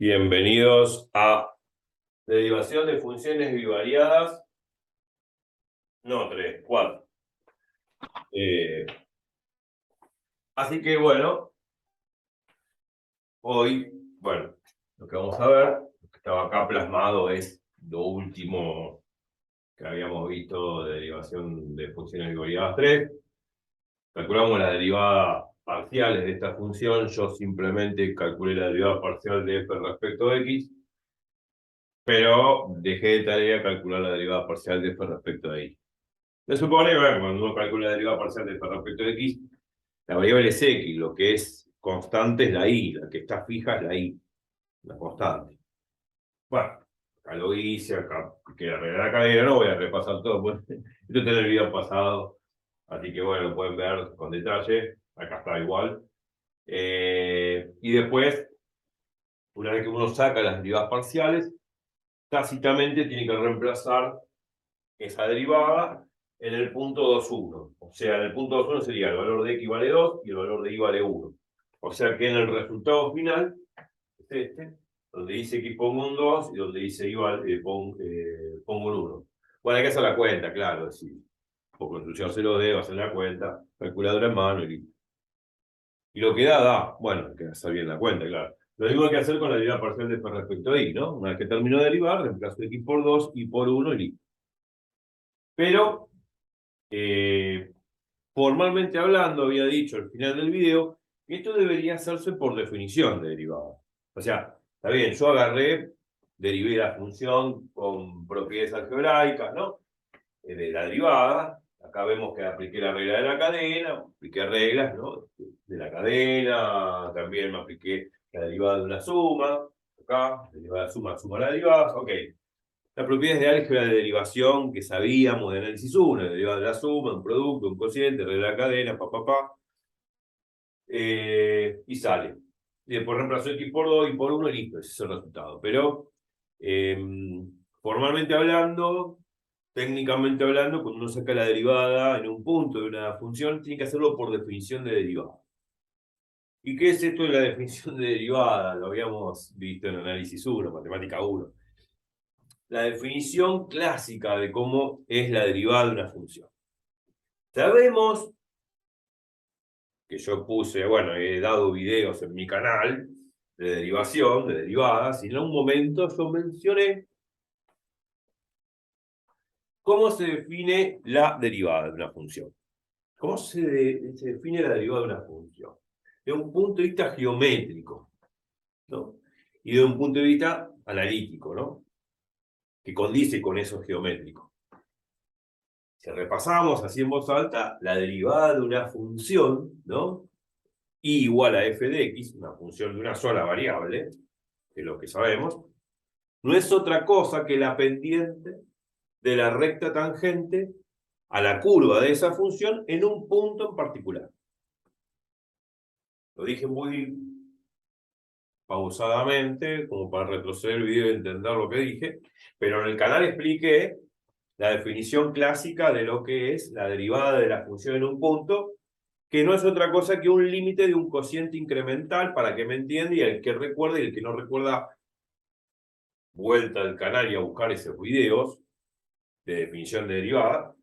Bienvenidos a derivación de funciones bivariadas. No, 3, 4. Así que bueno, hoy, lo que vamos a ver, lo que estaba acá plasmado es lo último que habíamos visto de derivación de funciones bivariadas 3. Calculamos las derivadas parciales de esta función. Yo simplemente calculé la derivada parcial de f respecto de x, pero dejé de tarea calcular la derivada parcial de f respecto de y. Se supone, bueno, cuando uno calcula la derivada parcial de f respecto de x, la variable es x, lo que es constante es la y, la que está fija es la y, la constante. Bueno, acá lo hice, acá queda arreglar la cadena, no voy a repasar todo, pues, esto está en el video pasado, así que bueno, lo pueden ver con detalle, acá está igual. Y después, una vez que uno saca las derivadas parciales, tácitamente tiene que reemplazar esa derivada en el punto 2,1. O sea, en el punto 2,1 sería el valor de x vale 2 y el valor de y vale 1. O sea que en el resultado final es este, donde dice x pongo un 2 y donde dice y vale, pongo un 1. Bueno, hay que hacer la cuenta, claro, es decir, por construcción se lo debo, hacer la cuenta, calculadora en mano y lo que da. Bueno, hay que hacer bien la cuenta, claro. Lo mismo hay que hacer con la derivada parcial de f respecto a y, ¿no? Una vez que termino de derivar, reemplazo x por 2 y por 1 y listo. Pero, formalmente hablando, había dicho al final del video que esto debería hacerse por definición de derivada. O sea, está bien, yo derivé la función con propiedades algebraicas, ¿no? De la derivada. Acá vemos que apliqué la regla de la cadena, apliqué reglas, ¿no? De la cadena, también me apliqué la derivada de una suma. Acá, derivada de suma, suma la derivada, ok. Las propiedades de álgebra de derivación que sabíamos de análisis 1, derivada de la suma, un producto, un cociente, regla de la cadena, y sale. Y después reemplazo x por 2 y por 1 y listo, ese es el resultado. Pero, formalmente hablando, técnicamente hablando, cuando uno saca la derivada en un punto de una función, tiene que hacerlo por definición de derivada. ¿Y qué es esto de la definición de derivada? Lo habíamos visto en análisis 1, matemática 1. La definición clásica de cómo es la derivada de una función. Sabemos que yo puse, bueno, he dado videos en mi canal de derivación, de derivadas, y en un momento yo mencioné cómo se define la derivada de una función. ¿Cómo se define la derivada de una función? De un punto de vista geométrico, ¿no? Y de un punto de vista analítico, ¿no? Que condice con eso geométrico. Si repasamos así en voz alta, la derivada de una función, ¿no? Y igual a f de x, una función de una sola variable, que es lo que sabemos, no es otra cosa que la pendiente de la recta tangente a la curva de esa función en un punto en particular. Lo dije muy pausadamente, como para retroceder el video y entender lo que dije, pero en el canal expliqué la definición clásica de lo que es la derivada de la función en un punto, que no es otra cosa que un límite de un cociente incremental, para que me entienda, y el que recuerde y el que no recuerda, vuelta al canal y a buscar esos videos de definición de derivada.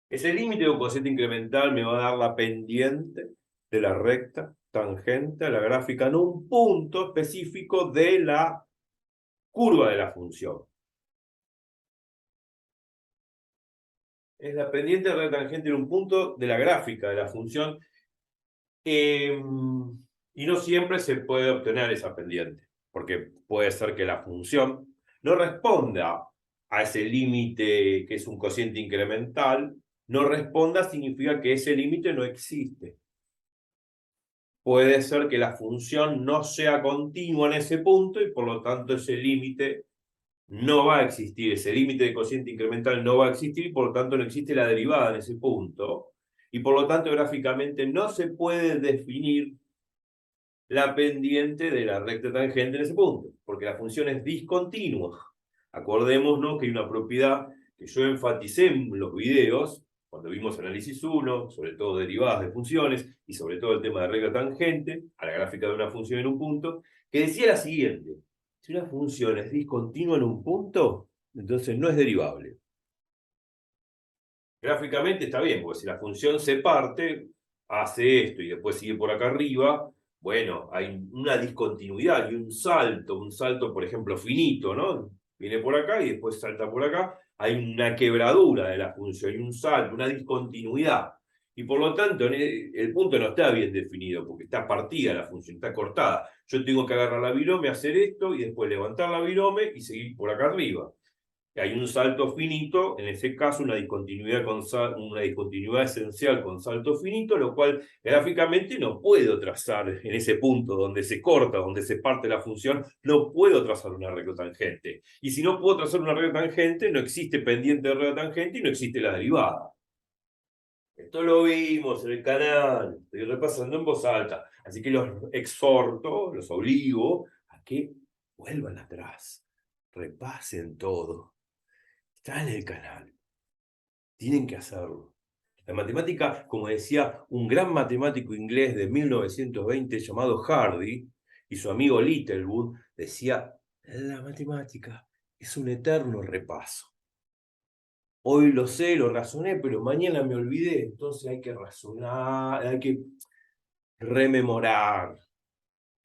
Ese límite de un cociente incremental me va a dar la pendiente de la recta tangente a la gráfica en un punto específico de la curva de la función. Es la pendiente de la recta tangente en un punto de la gráfica de la función. Y no siempre se puede obtener esa pendiente, porque puede ser que la función no responda a ese límite que es un cociente incremental. No responda significa que ese límite no existe. Puede ser que la función no sea continua en ese punto y por lo tanto ese límite no va a existir. Ese límite de cociente incremental no va a existir y por lo tanto no existe la derivada en ese punto. Y por lo tanto gráficamente no se puede definir la pendiente de la recta tangente en ese punto, porque la función es discontinua. Acordémonos que hay una propiedad que yo enfaticé en los videos, cuando vimos análisis 1, sobre todo derivadas de funciones, y sobre todo el tema de regla tangente, a la gráfica de una función en un punto, que decía la siguiente: si una función es discontinua en un punto, entonces no es derivable. Gráficamente está bien, porque si la función se parte, hace esto y después sigue por acá arriba, bueno, hay una discontinuidad y un salto, por ejemplo, finito, ¿no? Viene por acá y después salta por acá, hay una quebradura de la función y un salto, una discontinuidad. Y por lo tanto, el punto no está bien definido, porque está partida la función, está cortada. Yo tengo que agarrar la virome, hacer esto y después levantar la virome y seguir por acá arriba. Hay un salto finito, en ese caso una discontinuidad esencial con salto finito, lo cual gráficamente no puedo trazar en ese punto donde se corta, donde se parte la función, no puedo trazar una recta tangente. Y si no puedo trazar una recta tangente, no existe pendiente de recta tangente y no existe la derivada. Esto lo vimos en el canal, estoy repasando en voz alta, así que los exhorto, los obligo a que vuelvan atrás, repasen todo. Está en el canal. Tienen que hacerlo. La matemática, como decía un gran matemático inglés de 1920 llamado Hardy, y su amigo Littlewood, decía: la matemática es un eterno repaso. Hoy lo sé, lo razoné, pero mañana me olvidé. Entonces hay que razonar, hay que rememorar,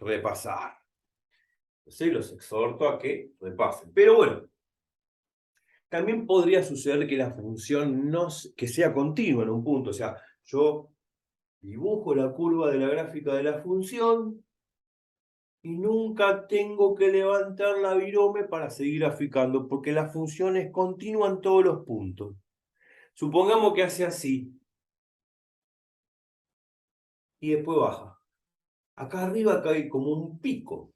repasar. Entonces los exhorto a que repasen. Pero bueno, también podría suceder que la función que sea continua en un punto. O sea, yo dibujo la curva de la gráfica de la función y nunca tengo que levantar la virome para seguir graficando, porque la función es continua en todos los puntos. Supongamos que hace así y después baja. Acá arriba hay como un pico.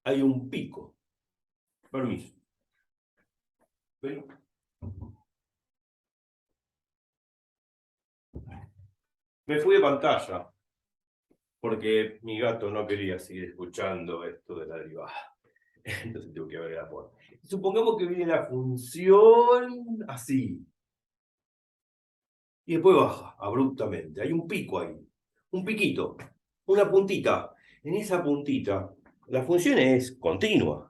Hay un pico. Permiso. ¿Ven? Me fui de pantalla porque mi gato no quería seguir escuchando esto de la derivada. Entonces tengo que ver la forma. Supongamos que viene la función así. Y después baja abruptamente. Hay un pico ahí. Un piquito. Una puntita. En esa puntita, la función es continua.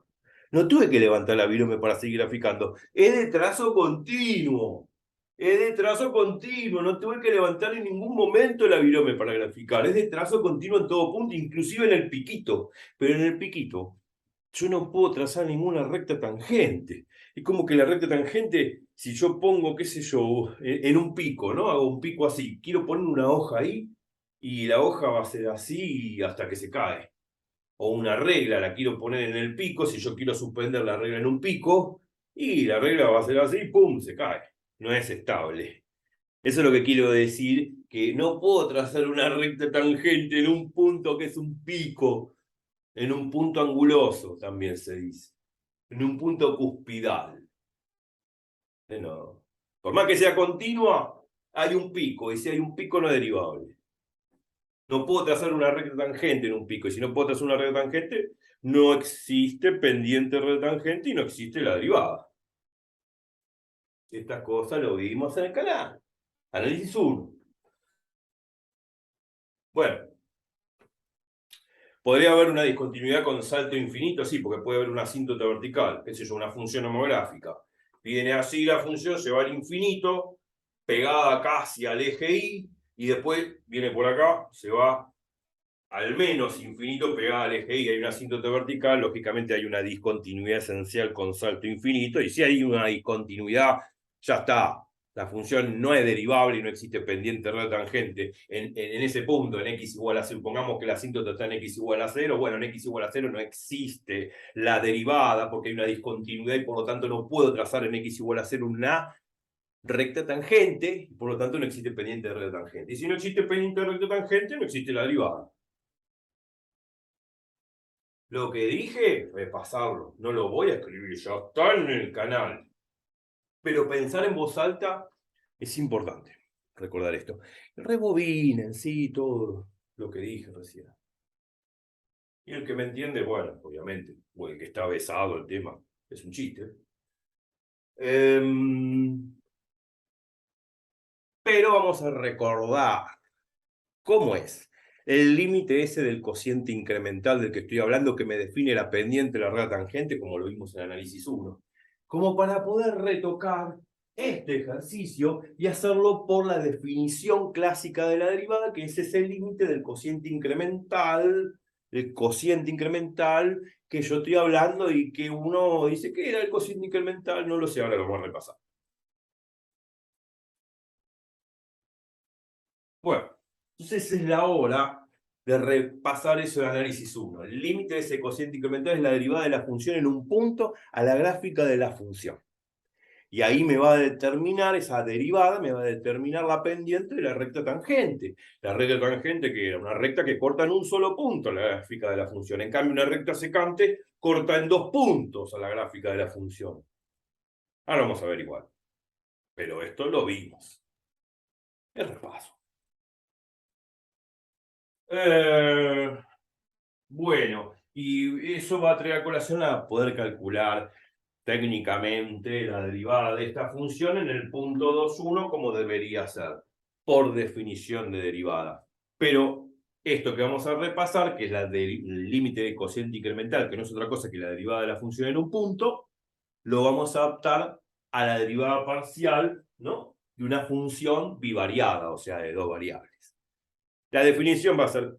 No tuve que levantar la virome para seguir graficando. Es de trazo continuo. Es de trazo continuo. No tuve que levantar en ningún momento la virome para graficar. Es de trazo continuo en todo punto, inclusive en el piquito. Pero en el piquito yo no puedo trazar ninguna recta tangente. Es como que la recta tangente, si yo pongo, qué sé yo, en un pico, ¿no? Hago un pico así, quiero poner una hoja ahí, y la hoja va a ser así hasta que se cae. O una regla, la quiero poner en el pico, si yo quiero suspender la regla en un pico, y la regla va a ser así, ¡pum!, se cae. No es estable. Eso es lo que quiero decir, que no puedo trazar una recta tangente en un punto que es un pico, en un punto anguloso, también se dice, en un punto cuspidal. No. Por más que sea continua, hay un pico, y si hay un pico no es derivable. No puedo trazar una recta tangente en un pico, y si no puedo trazar una recta tangente, no existe pendiente recta tangente y no existe la derivada. Estas cosas lo vimos en el canal. Análisis 1. Bueno, podría haber una discontinuidad con salto infinito, sí, porque puede haber una asíntota vertical, qué sé yo, una función homográfica. Viene así la función, se va al infinito, pegada casi al eje Y, y después viene por acá, se va al menos infinito pegada al eje Y. Hay una asíntota vertical, lógicamente hay una discontinuidad esencial con salto infinito, y si hay una discontinuidad, ya está. La función no es derivable y no existe pendiente recta tangente en ese punto, en x igual a 0. Supongamos que la asíntota está en x igual a 0. Bueno, en x igual a 0 no existe la derivada porque hay una discontinuidad y por lo tanto no puedo trazar en x igual a 0 una recta tangente y por lo tanto no existe pendiente de recta tangente. Y si no existe pendiente de recta tangente, no existe la derivada. Lo que dije, repasarlo. No lo voy a escribir, ya está en el canal. Pero pensar en voz alta es importante. Recordar esto. Rebobinen, sí, todo lo que dije recién. Y el que me entiende, bueno, obviamente. O el que está besado el tema. Es un chiste. Pero vamos a recordar cómo es el límite ese del cociente incremental del que estoy hablando, que me define la pendiente, la regla tangente, como lo vimos en el análisis 1. Como para poder retocar este ejercicio y hacerlo por la definición clásica de la derivada, que es ese límite del cociente incremental, que yo estoy hablando y que uno dice, ¿qué era el cociente incremental? No lo sé, ahora lo vamos a repasar. Bueno, entonces es la hora de repasar eso de análisis 1. El límite de ese cociente incremental es la derivada de la función en un punto a la gráfica de la función. Y ahí me va a determinar, esa derivada me va a determinar la pendiente de la recta tangente. La recta tangente, que era una recta que corta en un solo punto a la gráfica de la función. En cambio, una recta secante corta en 2 puntos a la gráfica de la función. Ahora vamos a ver igual. Pero esto lo vimos. El repaso. Bueno, y eso va a traer a colación a poder calcular técnicamente la derivada de esta función en el punto 2,1 como debería ser, por definición de derivada. Pero esto que vamos a repasar, que es el límite de cociente incremental, que no es otra cosa que la derivada de la función en un punto, lo vamos a adaptar a la derivada parcial, ¿no?, de una función bivariada, o sea, de 2 variables. La definición va a ser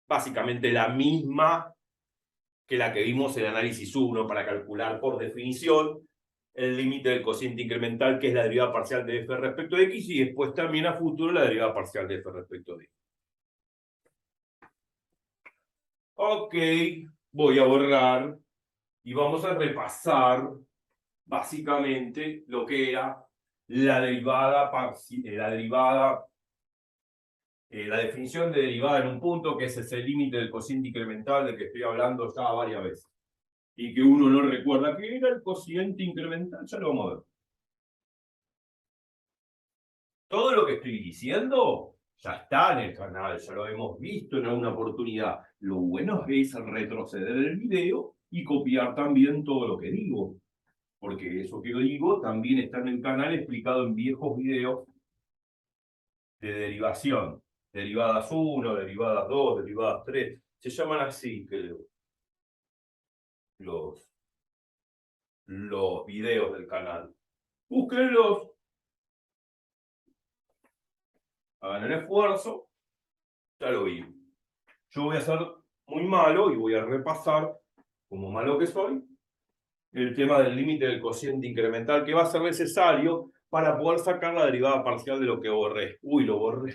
básicamente la misma que la que vimos en análisis 1 para calcular por definición el límite del cociente incremental, que es la derivada parcial de f respecto de x, y después también a futuro la derivada parcial de f respecto de x. Ok, voy a borrar y vamos a repasar básicamente lo que era la derivada la definición de derivada en un punto, que es ese límite del cociente incremental del que estoy hablando ya varias veces. Y que uno no recuerda qué era el cociente incremental, ya lo vamos a ver. Todo lo que estoy diciendo ya está en el canal, ya lo hemos visto en alguna oportunidad. Lo bueno es retroceder el video y copiar también todo lo que digo, porque eso que digo también está en el canal explicado en viejos videos de derivación. Derivadas 1, derivadas 2, derivadas 3. Se llaman así, creo, los videos del canal. Búsquenlos, hagan el esfuerzo, ya lo vi. Yo voy a ser muy malo y voy a repasar, como malo que soy, el tema del límite del cociente incremental que va a ser necesario para poder sacar la derivada parcial de lo que borré. Uy, lo borré.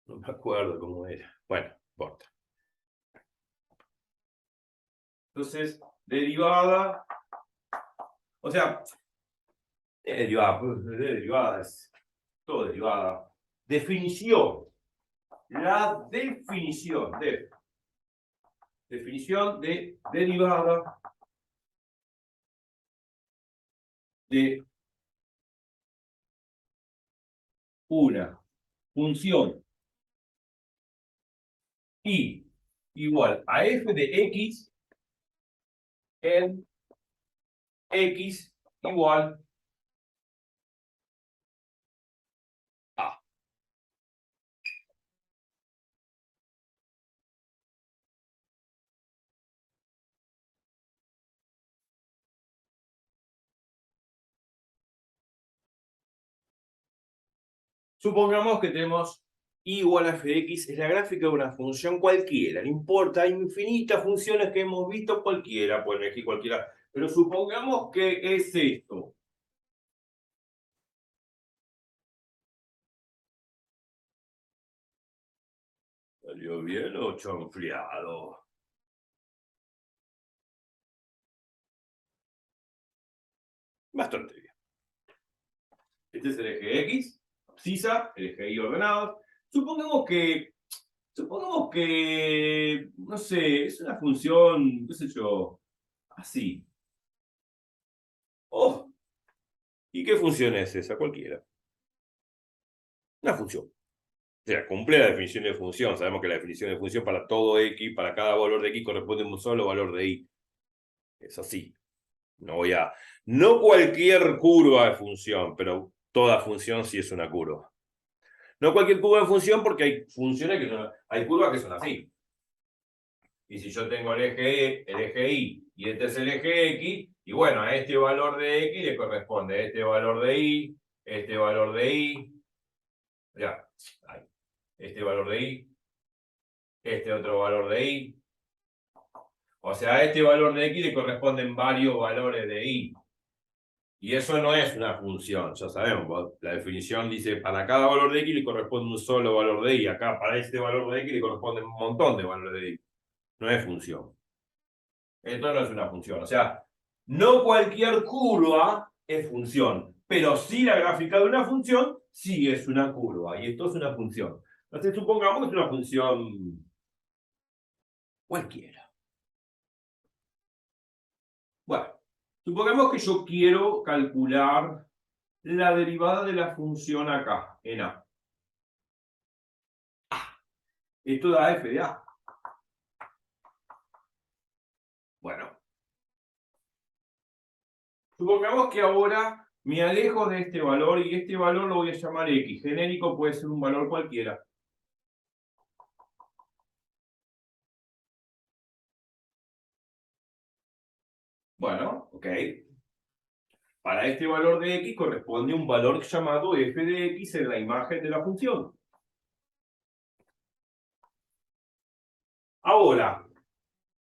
No me acuerdo cómo era. Bueno, no importa. Entonces, derivada. O sea, derivadas. Todo derivada. Definición. La definición de derivada de una función y igual a f de x en x igual a. Supongamos que tenemos y igual a f de x, es la gráfica de una función cualquiera, no importa, hay infinitas funciones que hemos visto, cualquiera, pueden elegir cualquiera, pero supongamos que es esto. ¿Salió bien o chanfleado? Bastante bien. Este es el eje X, abscisa, el eje Y ordenado. Supongamos que, no sé, es una función, qué sé yo, así. Oh, ¿y qué función es esa? Cualquiera. Una función. O sea, cumple la definición de función. Sabemos que la definición de función para todo X, para cada valor de X, corresponde a un solo valor de Y. Es así. No cualquier curva de función, pero toda función sí es una curva. No cualquier curva de función, porque hay funciones que son, hay curvas que son así. Y si yo tengo el eje Y y este es el eje X, y bueno, a este valor de X le corresponde este valor de Y, este valor de Y, ya, ahí, este valor de Y, este otro valor de Y. O sea, a este valor de X le corresponden varios valores de Y. Y eso no es una función, ya sabemos, la definición dice para cada valor de X le corresponde un solo valor de Y. Acá para este valor de X le corresponde un montón de valores de Y. No es función. Esto no es una función. O sea, no cualquier curva es función, pero sí la gráfica de una función sí es una curva. Y esto es una función. Entonces supongamos que es una función cualquiera. Bueno, supongamos que yo quiero calcular la derivada de la función acá, en A. Esto da f de A. Bueno, supongamos que ahora me alejo de este valor y este valor lo voy a llamar X. Genérico puede ser un valor cualquiera. Bueno, ok. Para este valor de X corresponde un valor llamado f de X en la imagen de la función. Ahora,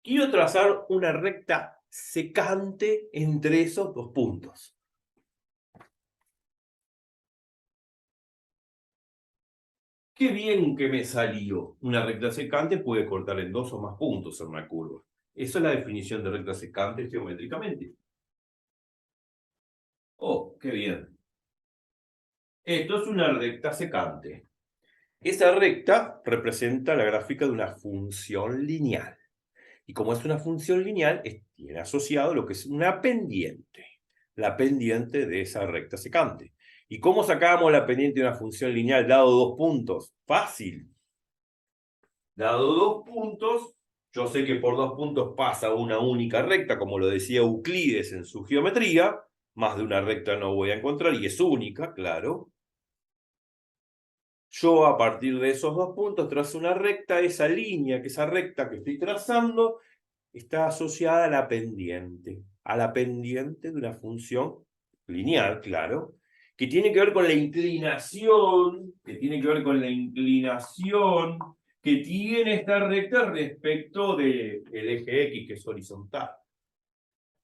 quiero trazar una recta secante entre esos dos puntos. Qué bien que me salió. Una recta secante puede cortar en dos o más puntos en una curva. Esa es la definición de recta secante geométricamente. Oh, qué bien. Esto es una recta secante. Esa recta representa la gráfica de una función lineal. Y como es una función lineal, tiene asociado lo que es una pendiente. La pendiente de esa recta secante. ¿Y cómo sacamos la pendiente de una función lineal dado dos puntos? Fácil. Dado dos puntos, yo sé que por dos puntos pasa una única recta, como lo decía Euclides en su geometría. Más de una recta no voy a encontrar, y es única, claro. Yo a partir de esos dos puntos trazo una recta, esa línea, que esa recta que estoy trazando, está asociada a la pendiente de una función lineal, claro, que tiene que ver con la inclinación, que tiene esta recta respecto del eje X, que es horizontal.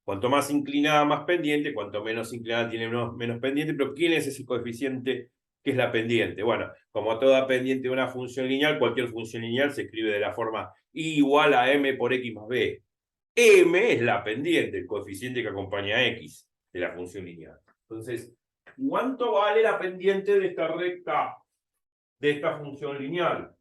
Cuanto más inclinada, más pendiente, cuanto menos inclinada tiene menos pendiente, pero ¿quién es ese coeficiente que es la pendiente? Bueno, como toda pendiente de una función lineal, cualquier función lineal se escribe de la forma y igual a m por x más b. M es la pendiente, el coeficiente que acompaña a x de la función lineal. Entonces, ¿cuánto vale la pendiente de esta recta, de esta función lineal?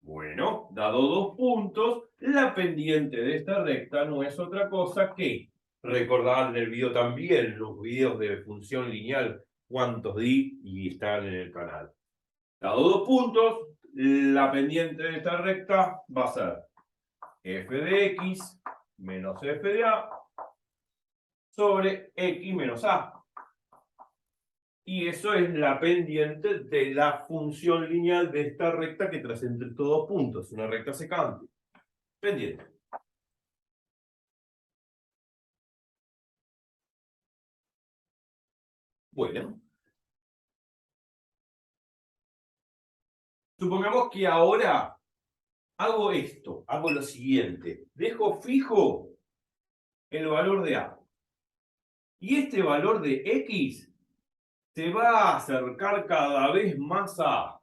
Bueno, dado dos puntos, la pendiente de esta recta no es otra cosa que, recordad en el video también, los videos de función lineal, cuántos di y están en el canal. Dado dos puntos, la pendiente de esta recta va a ser f de x menos f de a sobre x menos a. Y eso es la pendiente de la función lineal de esta recta que traza entre estos dos puntos, una recta secante. Pendiente. Bueno, supongamos que ahora hago esto, hago lo siguiente. Dejo fijo el valor de a. Y este valor de x se va a acercar cada vez más a a.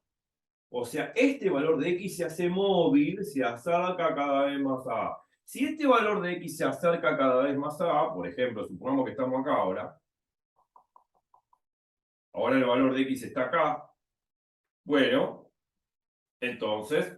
O sea, este valor de x se hace móvil, se acerca cada vez más a a. Si este valor de x se acerca cada vez más a a, por ejemplo, supongamos que estamos acá ahora. Ahora el valor de x está acá. Bueno, entonces,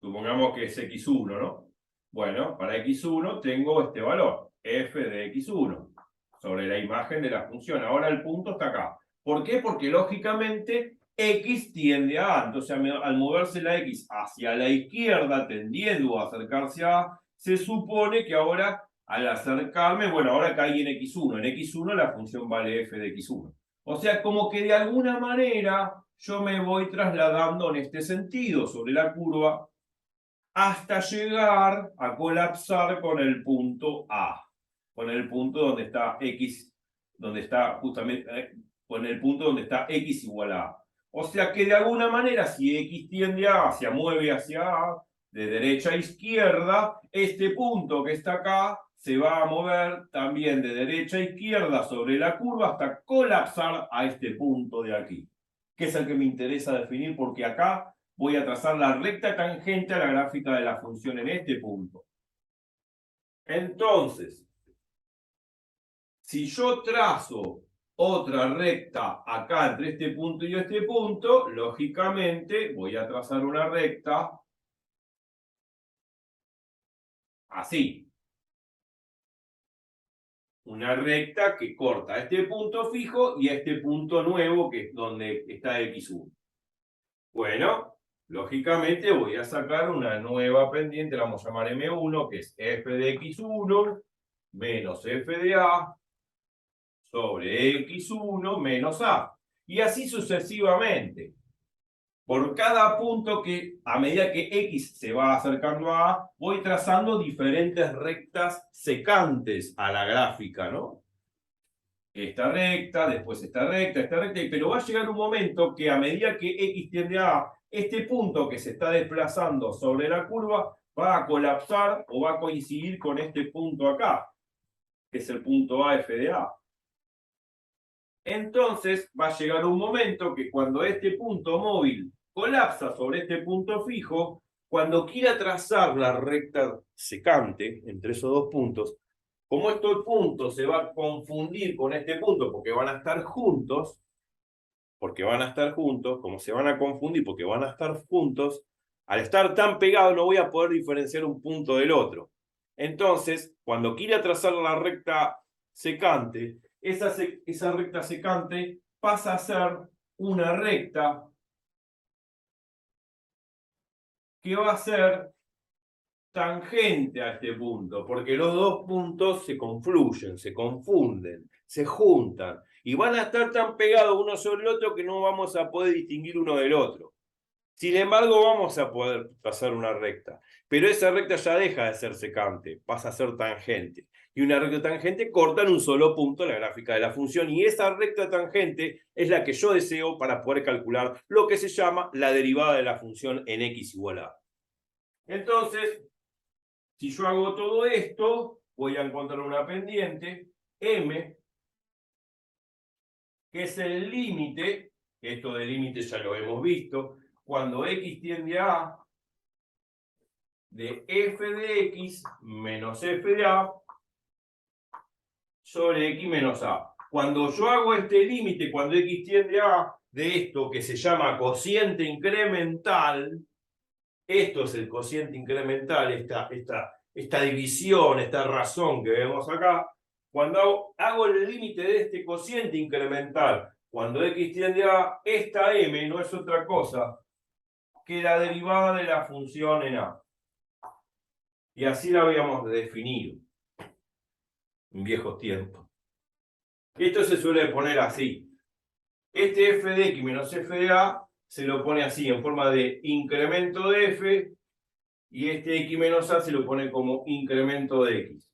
supongamos que es x1, ¿no? Bueno, para x1 tengo este valor, f de x1, sobre la imagen de la función. Ahora el punto está acá. ¿Por qué? Porque lógicamente x tiende a a. Entonces al moverse la x hacia la izquierda, tendiendo a acercarse a a, se supone que ahora al acercarme, bueno, ahora caí en x1. En x1 la función vale f de x1. O sea, como que de alguna manera yo me voy trasladando en este sentido sobre la curva hasta llegar a colapsar con el punto A, con el punto donde está X, donde está justamente, con el punto donde está X igual a A. O sea que de alguna manera, si X tiende a A, se mueve hacia A, de derecha a izquierda, este punto que está acá se va a mover también de derecha a izquierda sobre la curva hasta colapsar a este punto de aquí, que es el que me interesa definir porque acá voy a trazar la recta tangente a la gráfica de la función en este punto. Entonces, si yo trazo otra recta acá entre este punto y este punto, lógicamente voy a trazar una recta así. Una recta que corta a este punto fijo y a este punto nuevo que es donde está x1. Bueno, lógicamente voy a sacar una nueva pendiente, la vamos a llamar M1, que es f de x1 menos f de a sobre x1 menos a. Y así sucesivamente. Por cada punto que, a medida que x se va acercando a A, voy trazando diferentes rectas secantes a la gráfica, ¿no? Esta recta, después esta recta, pero va a llegar un momento que a medida que x tiende a A, este punto que se está desplazando sobre la curva va a colapsar o va a coincidir con este punto acá, que es el punto A f de A. Entonces va a llegar un momento que cuando este punto móvil colapsa sobre este punto fijo, cuando quiera trazar la recta secante entre esos dos puntos, como estos puntos se va a confundir con este punto porque van a estar juntos, como se van a confundir porque van a estar juntos, al estar tan pegados no voy a poder diferenciar un punto del otro. Entonces, cuando quiera trazar la recta secante, esa recta secante pasa a ser una recta que va a ser tangente a este punto, porque los dos puntos se confluyen, se confunden, se juntan, y van a estar tan pegados uno sobre el otro que no vamos a poder distinguir uno del otro. Sin embargo, vamos a poder trazar una recta, pero esa recta ya deja de ser secante, pasa a ser tangente. Y una recta tangente corta en un solo punto la gráfica de la función, y esa recta tangente es la que yo deseo para poder calcular lo que se llama la derivada de la función en x igual a. Entonces, si yo hago todo esto, voy a encontrar una pendiente, m, que es el límite, esto de límite ya lo hemos visto, cuando x tiende a A, de f de x menos f de a sobre x menos a. Cuando yo hago este límite, cuando x tiende a A, de esto que se llama cociente incremental, esto es el cociente incremental, esta división, esta razón que vemos acá, cuando hago el límite de este cociente incremental, cuando x tiende a esta m no es otra cosa que la derivada de la función en a. Y así la habíamos definido en viejos tiempos. Esto se suele poner así. Este f de x menos f de a se lo pone así, en forma de incremento de f, y este x menos a se lo pone como incremento de x.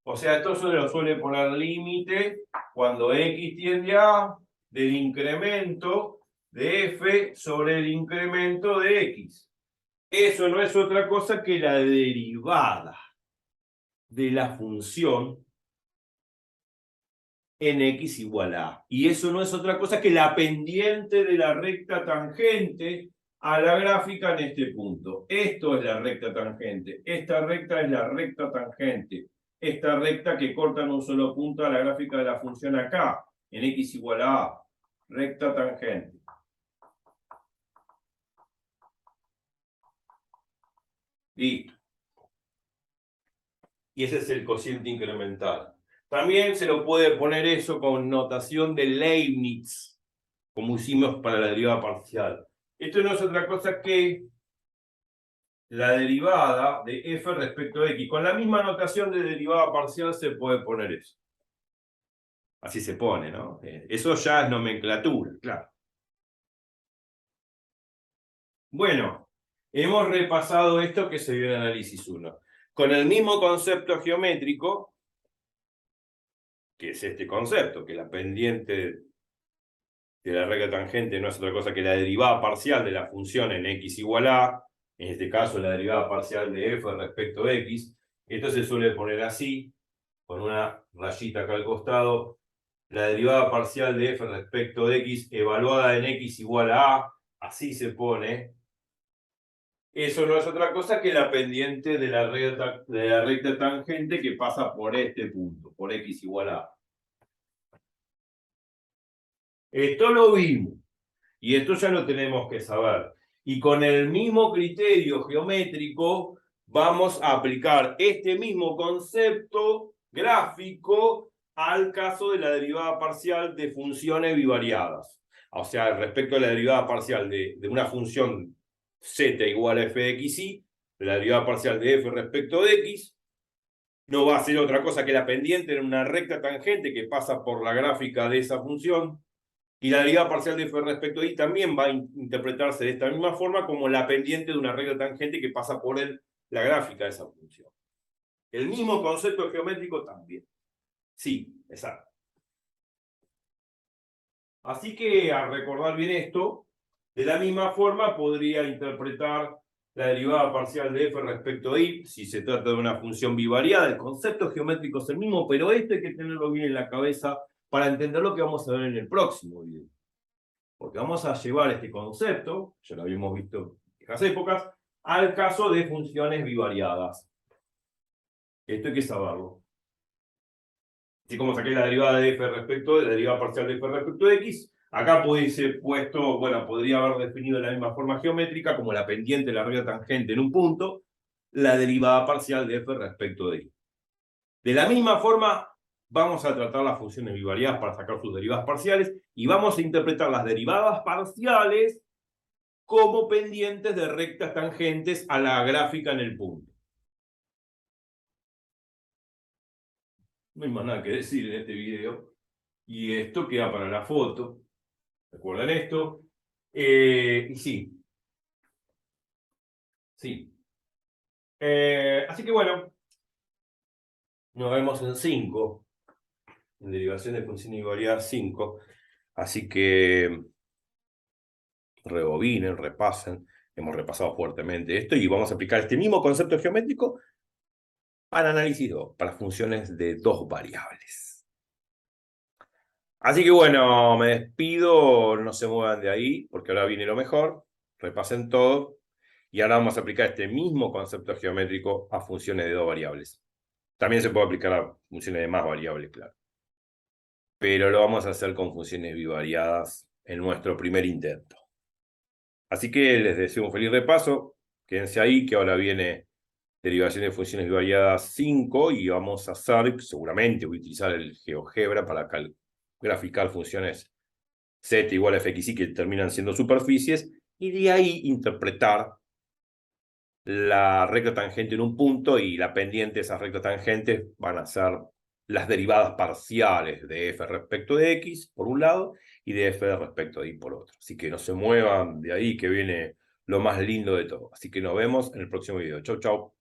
O sea, esto se lo suele poner límite cuando x tiende a A del incremento de f sobre el incremento de x. Eso no es otra cosa que la derivada de la función en x igual a A. Y eso no es otra cosa que la pendiente de la recta tangente a la gráfica en este punto. Esto es la recta tangente. Esta recta es la recta tangente. Esta recta que corta en un solo punto a la gráfica de la función acá, en x igual a A. Recta tangente. Listo. Y ese es el cociente incremental. También se lo puede poner eso con notación de Leibniz, como hicimos para la derivada parcial. Esto no es otra cosa que la derivada de f respecto de x. Con la misma notación de derivada parcial se puede poner eso. Así se pone, ¿no? Eso ya es nomenclatura, claro. Bueno, hemos repasado esto que se vio en análisis 1. Con el mismo concepto geométrico, que es este concepto, que la pendiente de la recta tangente no es otra cosa que la derivada parcial de la función en x igual a, en este caso la derivada parcial de f respecto de x. Esto se suele poner así, con una rayita acá al costado. La derivada parcial de f respecto de x evaluada en x igual a, así se pone. Eso no es otra cosa que la pendiente de la recta tangente que pasa por este punto, por x igual a. Esto lo vimos. Y esto ya lo tenemos que saber. Y con el mismo criterio geométrico vamos a aplicar este mismo concepto gráfico al caso de la derivada parcial de funciones bivariadas. O sea, respecto a la derivada parcial de una función z igual a f de x y, la derivada parcial de f respecto de x, no va a ser otra cosa que la pendiente en una recta tangente que pasa por la gráfica de esa función. Y la derivada parcial de f respecto de y también va a interpretarse de esta misma forma como la pendiente de una recta tangente que pasa por la gráfica de esa función. El mismo concepto geométrico también. Sí, exacto. Así que al recordar bien esto, de la misma forma podría interpretar la derivada parcial de f respecto de y, si se trata de una función bivariada. El concepto geométrico es el mismo, pero esto hay que tenerlo bien en la cabeza para entender lo que vamos a ver en el próximo video. Porque vamos a llevar este concepto, ya lo habíamos visto en viejas épocas, al caso de funciones bivariadas. Esto hay que saberlo. Así como saqué la derivada de f respecto de la derivada parcial de f respecto de x, acá pudiese puesto, bueno, podría haber definido de la misma forma geométrica como la pendiente de la recta tangente en un punto, la derivada parcial de f respecto de y. De la misma forma, vamos a tratar las funciones bivariadas para sacar sus derivadas parciales y vamos a interpretar las derivadas parciales como pendientes de rectas tangentes a la gráfica en el punto. No hay más nada que decir en este video. Y esto queda para la foto. ¿Recuerdan esto? Y sí. Sí. Así que bueno, nos vemos en 5. En derivación de funciones bivariadas 5. Así que rebobinen, repasen. Hemos repasado fuertemente esto y vamos a aplicar este mismo concepto geométrico para análisis 2, para funciones de 2 variables. Así que bueno, me despido, no se muevan de ahí, porque ahora viene lo mejor, repasen todo, y ahora vamos a aplicar este mismo concepto geométrico a funciones de 2 variables. También se puede aplicar a funciones de más variables, claro. Pero lo vamos a hacer con funciones bivariadas en nuestro primer intento. Así que les deseo un feliz repaso, quédense ahí, que ahora viene derivación de funciones bivariadas 5, y vamos a hacer, seguramente voy a utilizar el GeoGebra para graficar funciones z igual a fxy que terminan siendo superficies, y de ahí interpretar la recta tangente en un punto y la pendiente de esas rectas tangentes van a ser las derivadas parciales de f respecto de x, por un lado, y de f respecto de y por otro. Así que no se muevan de ahí, que viene lo más lindo de todo. Así que nos vemos en el próximo video. Chau, chau.